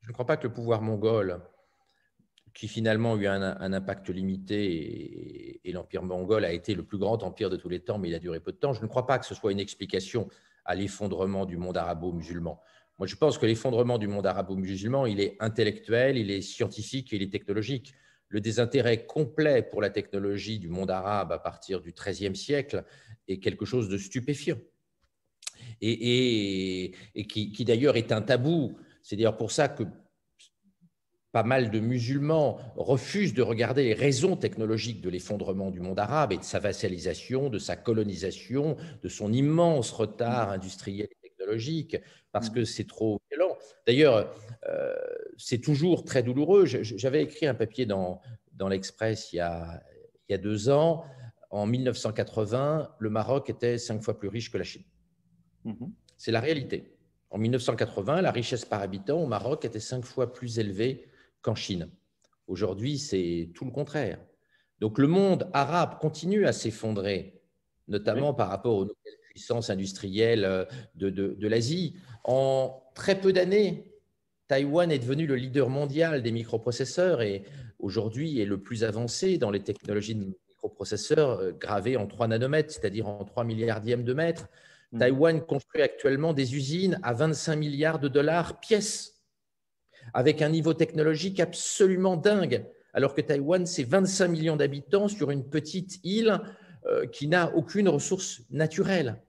je ne crois pas que le pouvoir mongol, qui finalement a eu un impact limité, et l'empire mongol a été le plus grand empire de tous les temps, mais il a duré peu de temps, je ne crois pas que ce soit une explication à l'effondrement du monde arabo-musulman. Moi, je pense que l'effondrement du monde arabo-musulman, il est intellectuel, il est scientifique et il est technologique. Le désintérêt complet pour la technologie du monde arabe à partir du XIIIe siècle est quelque chose de stupéfiant et qui d'ailleurs est un tabou. C'est d'ailleurs pour ça que pas mal de musulmans refusent de regarder les raisons technologiques de l'effondrement du monde arabe et de sa vassalisation, de sa colonisation, de son immense retard industriel et technologique, parce que c'est trop violent. D'ailleurs, c'est toujours très douloureux. J'avais écrit un papier dans l'Express il y a 2 ans. En 1980, le Maroc était 5 fois plus riche que la Chine. C'est la réalité. En 1980, la richesse par habitant au Maroc était 5 fois plus élevée qu'en Chine. Aujourd'hui, c'est tout le contraire. Donc le monde arabe continue à s'effondrer, notamment par rapport aux nouvelles puissances industrielles de l'Asie. En très peu d'années, Taïwan est devenu le leader mondial des microprocesseurs et aujourd'hui est le plus avancé dans les technologies de microprocesseurs gravés en 3 nanomètres, c'est-à-dire en 3 milliardièmes de mètres. Taïwan construit actuellement des usines à 25 milliards de dollars pièce, avec un niveau technologique absolument dingue, alors que Taïwan, c'est 25 millions d'habitants sur une petite île qui n'a aucune ressource naturelle.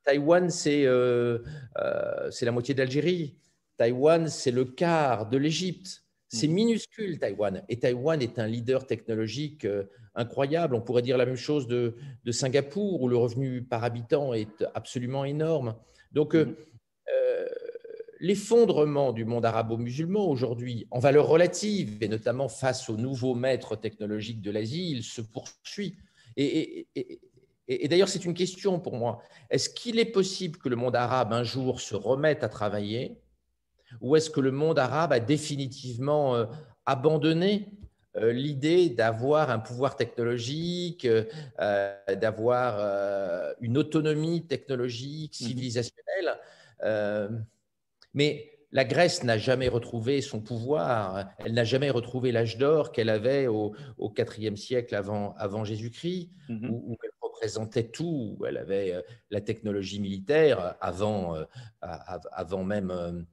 Taïwan, c'est la moitié de l'Algérie. Taïwan, c'est le quart de l'Égypte. C'est minuscule, Taïwan. Et Taïwan est un leader technologique incroyable. On pourrait dire la même chose de Singapour, où le revenu par habitant est absolument énorme. Donc, l'effondrement du monde arabo-musulman aujourd'hui, en valeur relative, et notamment face aux nouveaux maîtres technologiques de l'Asie, il se poursuit. Et d'ailleurs, c'est une question pour moi. Est-ce qu'il est possible que le monde arabe, un jour, se remette à travailler, ou est-ce que le monde arabe a définitivement abandonné l'idée d'avoir un pouvoir technologique, d'avoir une autonomie technologique, civilisationnelle mais la Grèce n'a jamais retrouvé son pouvoir, elle n'a jamais retrouvé l'âge d'or qu'elle avait au IVe siècle avant Jésus-Christ, où elle représentait tout. Elle avait la technologie militaire avant même,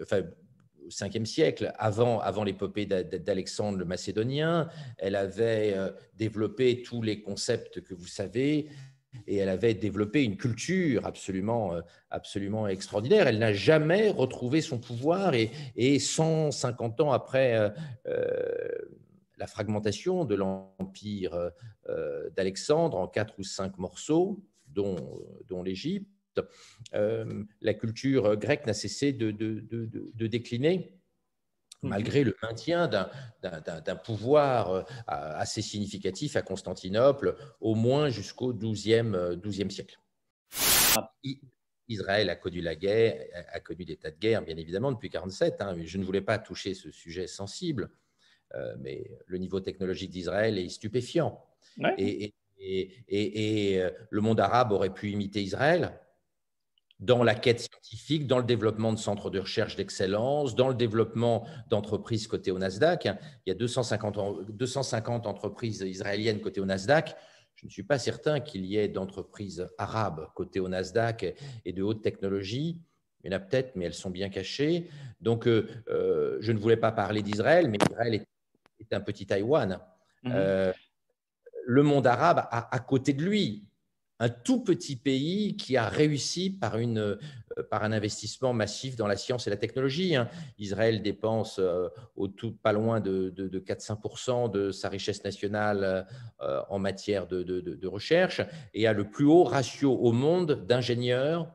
enfin, au 5e siècle, avant l'épopée d'Alexandre le Macédonien. Elle avait développé tous les concepts que vous savez, et elle avait développé une culture absolument extraordinaire. Elle n'a jamais retrouvé son pouvoir et 150 ans après la fragmentation de l'empire d'Alexandre en 4 ou 5 morceaux, dont l'Égypte, la culture grecque n'a cessé de décliner malgré le maintien d'un pouvoir assez significatif à Constantinople, au moins jusqu'au XIIe siècle. Israël a connu la guerre, a connu des tas de guerres, bien évidemment, depuis 1947. Mais je ne voulais pas toucher ce sujet sensible, mais le niveau technologique d'Israël est stupéfiant. Ouais. Et le monde arabe aurait pu imiter Israël dans la quête scientifique, dans le développement de centres de recherche d'excellence, dans le développement d'entreprises cotées au Nasdaq. Il y a 250 entreprises israéliennes cotées au Nasdaq. Je ne suis pas certain qu'il y ait d'entreprises arabes cotées au Nasdaq et de haute technologie. Il y en a peut-être, mais elles sont bien cachées. Donc, je ne voulais pas parler d'Israël, mais Israël est un petit Taïwan. Le monde arabe a à côté de lui un tout petit pays qui a réussi par un investissement massif dans la science et la technologie. Israël dépense pas loin de 4-5% de sa richesse nationale en matière de recherche et a le plus haut ratio au monde d'ingénieurs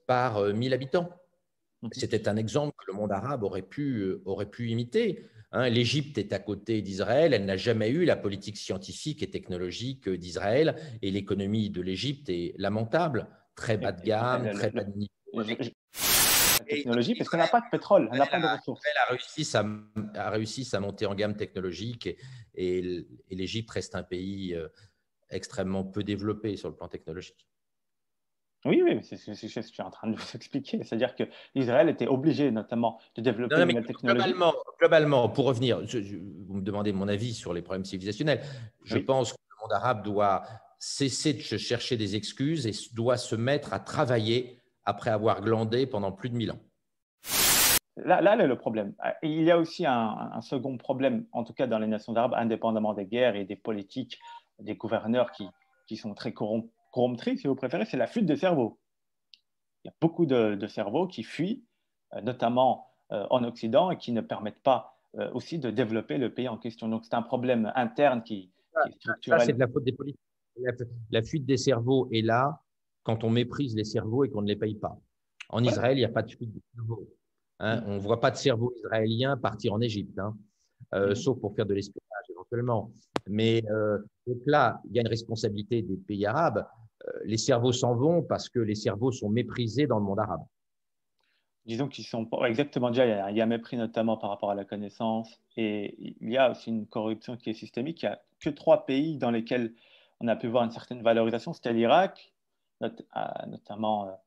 par 1000 habitants. C'était un exemple que le monde arabe aurait pu imiter. L'Égypte est à côté d'Israël, elle n'a jamais eu la politique scientifique et technologique d'Israël, et l'économie de l'Égypte est lamentable, très bas de gamme, très bas de niveau. La technologie, parce qu'elle n'a pas de pétrole, elle n'a pas de ressources. Israël a réussi sa montée en gamme technologique, et l'Égypte reste un pays extrêmement peu développé sur le plan technologique. Oui, oui, c'est ce que je suis en train de vous expliquer. C'est-à-dire que Israël était obligé notamment de Non, développer non, de mais nouvelles technologies. globalement, pour revenir, vous me demandez mon avis sur les problèmes civilisationnels. Je Oui. pense que le monde arabe doit cesser de se chercher des excuses et doit se mettre à travailler après avoir glandé pendant plus de 1000 ans. Là est le problème. Et il y a aussi un second problème, en tout cas dans les nations arabes, indépendamment des guerres et des politiques, des gouverneurs qui sont très corrompus, si vous préférez, c'est la fuite des cerveaux. Il y a beaucoup de cerveaux qui fuient, notamment en Occident, et qui ne permettent pas aussi de développer le pays en question. Donc c'est un problème interne qui est Ça, c'est structurel. de la faute des politiques. La fuite des cerveaux est là quand on méprise les cerveaux et qu'on ne les paye pas. En Ouais. Israël, il n'y a pas de fuite des cerveaux. Hein. On ne voit pas de cerveau israélien partir en Égypte, hein, Mhm. sauf pour faire de l'espionnage éventuellement. Mais donc là, il y a une responsabilité des pays arabes. Les cerveaux s'en vont parce que les cerveaux sont méprisés dans le monde arabe. Disons qu'ils sont pas exactement déjà, il y a un mépris notamment par rapport à la connaissance et il y a aussi une corruption qui est systémique. Il n'y a que trois pays dans lesquels on a pu voir une certaine valorisation, c'était l'Irak, notamment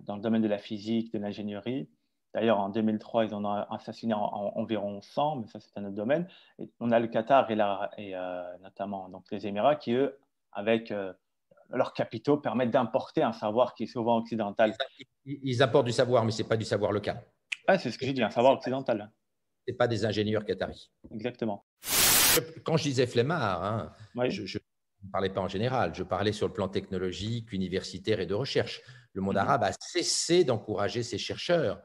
dans le domaine de la physique, de l'ingénierie. D'ailleurs, en 2003, ils en ont assassiné environ 100, mais ça c'est un autre domaine. Et on a le Qatar et notamment donc, les Émirats qui, eux, avec leurs capitaux, permettent d'importer un savoir qui est souvent occidental. Ils apportent du savoir, mais ce n'est pas du savoir local. Ah, c'est ce que j'ai dit, un Ce savoir occidental. n'est pas des ingénieurs qataris. Exactement. Quand je disais flemmard, hein, Oui. je ne parlais pas en général, je parlais sur le plan technologique, universitaire et de recherche. Le monde Mhm. arabe a cessé d'encourager ses chercheurs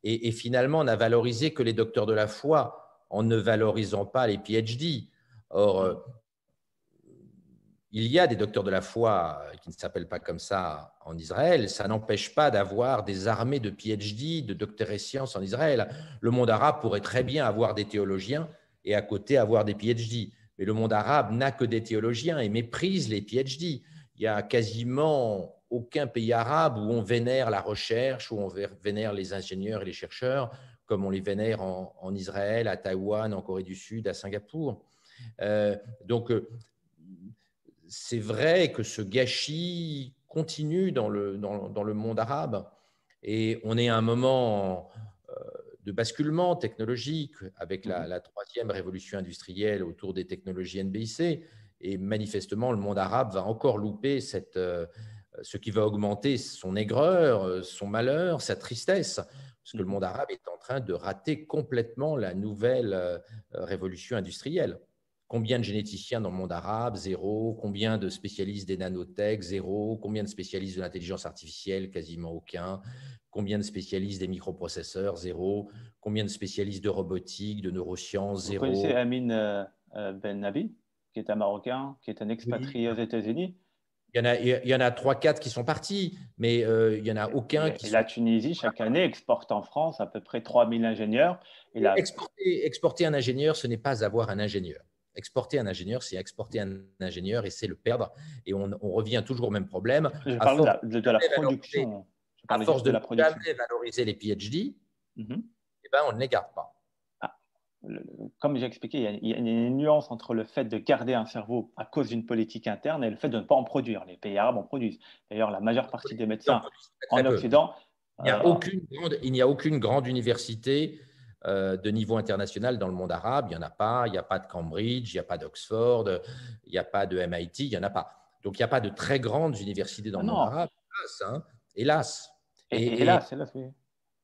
et finalement n'a valorisé que les docteurs de la foi en ne valorisant pas les PhD. Or, Mhm. il y a des docteurs de la foi qui ne s'appellent pas comme ça en Israël. Ça n'empêche pas d'avoir des armées de PhD, de docteurs et sciences en Israël. Le monde arabe pourrait très bien avoir des théologiens et à côté avoir des PhD. Mais le monde arabe n'a que des théologiens et méprise les PhD. Il y a quasiment aucun pays arabe où on vénère la recherche, où on vénère les ingénieurs et les chercheurs, comme on les vénère en Israël, à Taïwan, en Corée du Sud, à Singapour. Donc, c'est vrai que ce gâchis continue dans le monde arabe et on est à un moment de basculement technologique avec Mhm. la troisième révolution industrielle autour des technologies NBIC et manifestement le monde arabe va encore louper ce qui va augmenter son aigreur, son malheur, sa tristesse, parce que le Mhm. monde arabe est en train de rater complètement la nouvelle révolution industrielle. Combien de généticiens dans le monde arabe? Zéro. Combien de spécialistes des nanotech? Zéro. Combien de spécialistes de l'intelligence artificielle? Quasiment aucun. Combien de spécialistes des microprocesseurs? Zéro. Combien de spécialistes de robotique, de neurosciences? Vous connaissez Zéro. Amin Ben Nabi, qui est un Marocain, qui est un Oui. expatrié aux États-Unis. Il y en a 3-4 qui sont partis, mais il n'y en a aucun qui Et sont… la Tunisie, chaque année, exporte en France à peu près 3000 ingénieurs. Et là, Exporter un ingénieur, ce n'est pas avoir un ingénieur. Exporter un ingénieur, c'est exporter un ingénieur et c'est le perdre. Et on revient toujours au même problème. je À parle de force de la production. Je à parlais force juste de de ne la production. jamais valoriser les PhD, Mhm. eh ben, on ne les garde pas. Ah, comme j'ai expliqué, il y a une nuance entre le fait de garder un cerveau à cause d'une politique interne et le fait de ne pas en produire. Les pays arabes en produisent. D'ailleurs, la majeure partie des Ils en médecins produisent très, en très peu. Occident, euh, Il n'y a aucune grande université de niveau international dans le monde arabe. Il n'y en a pas. Il n'y a pas de Cambridge, il n'y a pas d'Oxford, il n'y a pas de MIT, il n'y en a pas. Donc, il n'y a pas de très grandes universités dans ah le monde non, arabe. Hélas, hein. Hélas. et Et, là, et, c'est là, oui.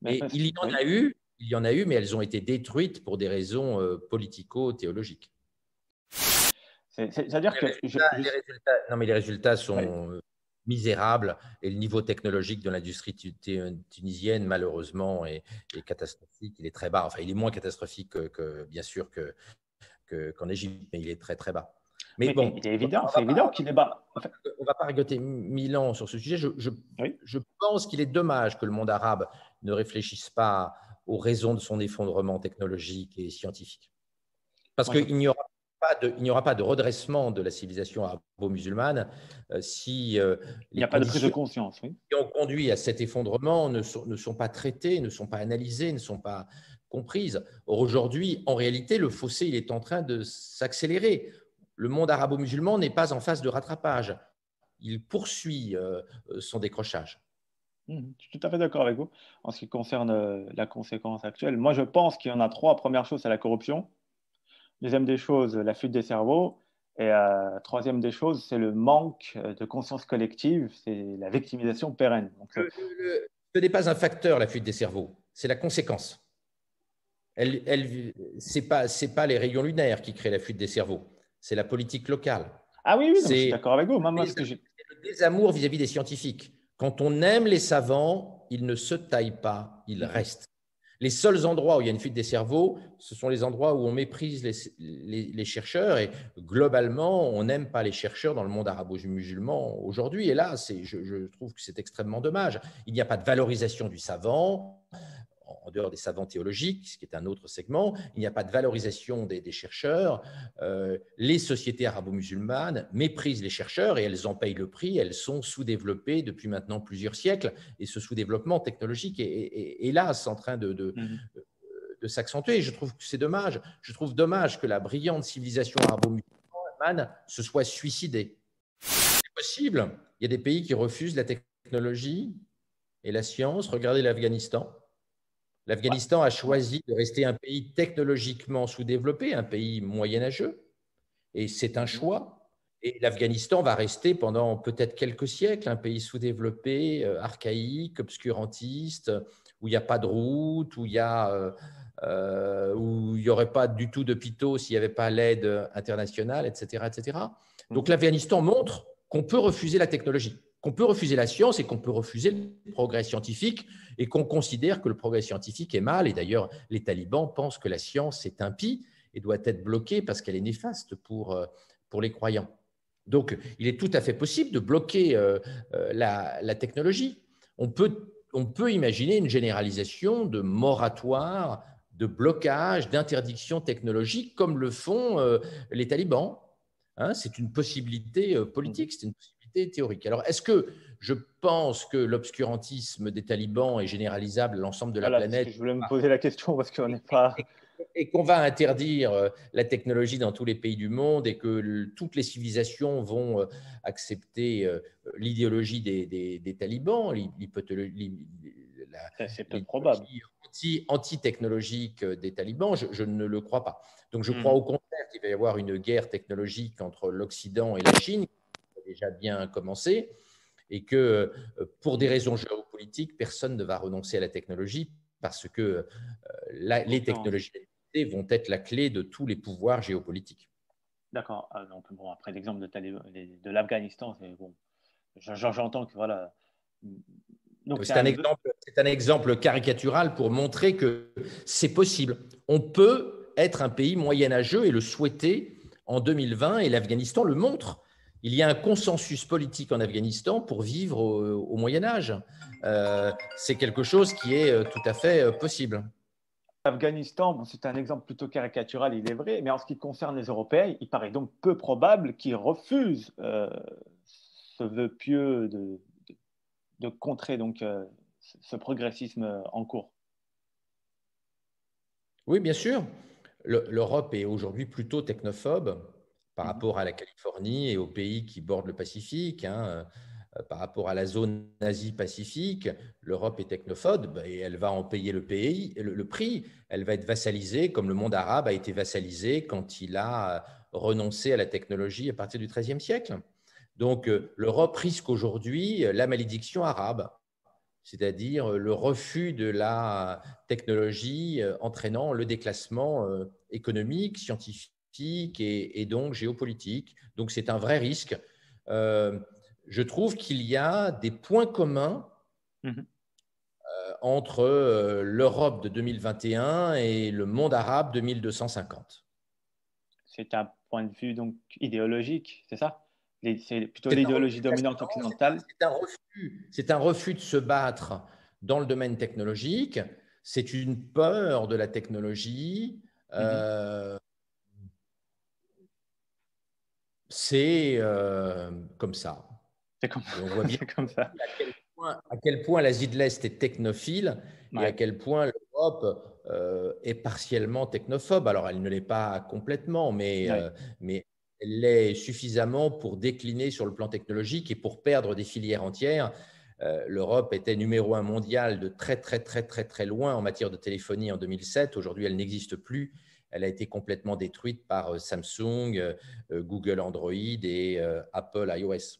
et il y en Oui. a eu, il y en a eu, mais elles ont été détruites pour des raisons politico-théologiques. C'est-à-dire que Non, mais les résultats oui. sont misérables et le niveau technologique de l'industrie tunisienne, malheureusement, est catastrophique. Il est très bas. Enfin, il est moins catastrophique bien sûr, qu'en Égypte, mais il est très, très bas. Mais Mais bon, il est évident, c'est évident qu'il est bas. En fait, on ne va pas rigoter 1000 ans sur ce sujet. oui. Je pense qu'il est dommage que le monde arabe ne réfléchisse pas aux raisons de son effondrement technologique et scientifique. Parce Moi, je, qu'il n'y aura pas de redressement de la civilisation arabo-musulmane si il n'y les a pas de prise de conditions conscience, oui. qui ont conduit à cet effondrement ne sont pas traitées, ne sont pas analysées, ne sont pas comprises. Or, aujourd'hui, en réalité, le fossé il est en train de s'accélérer. Le monde arabo-musulman n'est pas en phase de rattrapage. il poursuit son décrochage. Je suis tout à fait d'accord avec vous en ce qui concerne la conséquence actuelle. Moi, je pense qu'il y en a trois. Première chose, c'est la corruption. Deuxième des choses, la fuite des cerveaux. Et troisième des choses, c'est le manque de conscience collective, c'est la victimisation pérenne. Donc, Ce n'est pas un facteur, la fuite des cerveaux, c'est la conséquence. Ce n'est pas les rayons lunaires qui créent la fuite des cerveaux, c'est la politique locale. ah oui, oui, non, je suis C'est d'accord avec vous. Moi, le désamour vis-à-vis des scientifiques. Quand on aime les savants, ils ne se taillent pas, ils restent. Les seuls endroits où il y a une fuite des cerveaux, ce sont les endroits où on méprise les chercheurs et globalement, on n'aime pas les chercheurs dans le monde arabo-musulman aujourd'hui. Et là, je trouve que c'est extrêmement dommage. Il n'y a pas de valorisation du savant, en dehors des savants théologiques, ce qui est un autre segment. Il n'y a pas de valorisation des chercheurs. Les sociétés arabo-musulmanes méprisent les chercheurs et elles en payent le prix. Elles sont sous-développées depuis maintenant plusieurs siècles et ce sous-développement technologique est hélas en train de s'accentuer. Je trouve que c'est dommage. Je trouve dommage que la brillante civilisation arabo-musulmane se soit suicidée. C'est possible. Il y a des pays qui refusent la technologie et la science. Regardez l'Afghanistan. L'Afghanistan a choisi de rester un pays technologiquement sous-développé, un pays moyenâgeux, et c'est un choix. Et l'Afghanistan va rester pendant peut-être quelques siècles un pays sous-développé, archaïque, obscurantiste, où il n'y a pas de route, où il n'y aurait pas du tout d'hôpitaux s'il n'y avait pas l'aide internationale, etc., etc. Donc l'Afghanistan montre qu'on peut refuser la technologie, qu'on peut refuser la science et qu'on peut refuser le progrès scientifique et qu'on considère que le progrès scientifique est mal. Et d'ailleurs, les talibans pensent que la science est impie et doit être bloquée parce qu'elle est néfaste pour les croyants. Donc, il est tout à fait possible de bloquer la technologie. On peut imaginer une généralisation de moratoire, de blocage, d'interdiction technologique comme le font les talibans. Hein, c'est une possibilité politique, c'est une possibilité théorique. Alors, est-ce que je pense que l'obscurantisme des talibans est généralisable à l'ensemble de la planète? Que je voulais me poser la question parce qu'on n'est pas… Et qu'on va interdire la technologie dans tous les pays du monde et que toutes les civilisations vont accepter l'idéologie des talibans, C'est peu probable. anti-technologique des talibans, je ne le crois pas. Donc je crois au contraire qu'il va y avoir une guerre technologique entre l'Occident et la Chine, qui a déjà bien commencé, et que pour des raisons géopolitiques, personne ne va renoncer à la technologie parce que les technologies vont être la clé de tous les pouvoirs géopolitiques. D'accord. Donc, bon, après l'exemple de l'Afghanistan, bon, j'entends que voilà. Donc, c'est un exemple caricatural pour montrer que c'est possible. On peut être un pays moyenâgeux et le souhaiter en 2020, et l'Afghanistan le montre. Il y a un consensus politique en Afghanistan pour vivre au Moyen-Âge. C'est quelque chose qui est tout à fait possible. L'Afghanistan, bon, c'est un exemple plutôt caricatural, il est vrai, mais en ce qui concerne les Européens, il paraît donc peu probable qu'ils refusent ce vœu pieux de contrer donc, ce progressisme en cours. Oui, bien sûr. L'Europe est aujourd'hui plutôt technophobe par rapport à la Californie et aux pays qui bordent le Pacifique. Par rapport à la zone Asie-Pacifique, l'Europe est technophobe et elle va en payer le prix. Elle va être vassalisée comme le monde arabe a été vassalisé quand il a renoncé à la technologie à partir du XIIIe siècle. Donc l'Europe risque aujourd'hui la malédiction arabe, c'est-à-dire le refus de la technologie entraînant le déclassement économique, scientifique et donc géopolitique. Donc c'est un vrai risque. Je trouve qu'il y a des points communs entre l'Europe de 2021 et le monde arabe de 1250. C'est un point de vue donc idéologique, c'est ça? C'est plutôt l'idéologie dominante occidentale. C'est un refus de se battre dans le domaine technologique. C'est une peur de la technologie. C'est comme ça. C'est comme, on voit bien comme ça. à quel point l'Asie de l'Est est technophile et à quel point l'Europe est partiellement technophobe. Alors, elle ne l'est pas complètement, mais elle l'est suffisamment pour décliner sur le plan technologique et pour perdre des filières entières. L'Europe était numéro 1 mondial de très, très, très, très, très loin en matière de téléphonie en 2007. Aujourd'hui, elle n'existe plus. Elle a été complètement détruite par Samsung, Google Android et Apple iOS.